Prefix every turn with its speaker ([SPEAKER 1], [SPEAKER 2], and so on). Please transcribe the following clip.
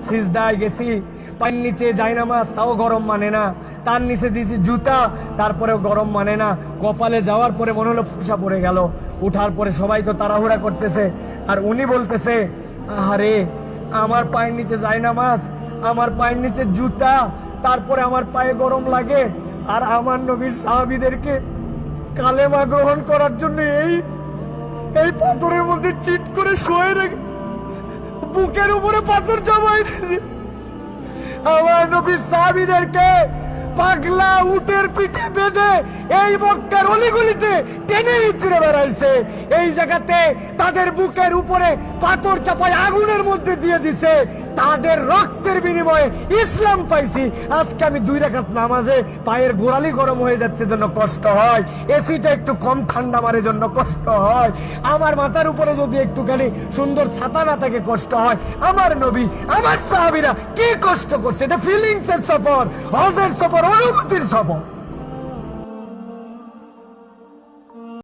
[SPEAKER 1] সিজদায় গেছি, পায়ের নিচে জায়নামাজ, তাও গরম মানে না, তার নিচে দিয়েছি জুতা, তারপরেও গরম মানে না। কপালে যাওয়ার পরে মনে হলো ফুসা পড়ে গেল। উঠার পরে সবাই তো তাড়াহুড়া করতেছে, আর উনি বলতেছে, আরে আমার পায়ের নিচে জায়নামাজ, আমার পায়ের নিচে জুতা, তারপরে আমার পায়ে গরম লাগে, আর আমার নবীর সাহাবীদেরকে কালেমা গ্রহণ করার জন্য এই পাথরের মধ্যে চিৎ করে শুয়ে রেখে বুকের উপরে পাথর জমাই দিয়েছে। আমার নবীর সাহাবীদেরকে পাগলা উটের পিঠে বেঁধে এই মক্কার অলিগলিতে টেনে ইচ্ছড়ে বেড়াইছে। এই জায়গাতে তাদের বুকের উপরে পাথর চাপায় আগুনের মধ্যে দিয়ে দিছে। তাদের রক্তের বিনিময়ে ইসলাম পাইছি। আজকে আমি 2 রাকাত নামাজে পায়ের গোড়ালি গরম হয়ে যাচ্ছে জন্য কষ্ট হয়, এসিটা একটু কম ঠান্ডা মারে জন্য কষ্ট হয়, আমার মাথার উপরে যদি একটুখানি সুন্দর ছাতা না থাকে কষ্ট হয়। আমার নবী, আমার সাহাবীরা কি কষ্ট করছে, এটা ফিলিংসের সফর, হজের সফর, অনুভূতির সফর।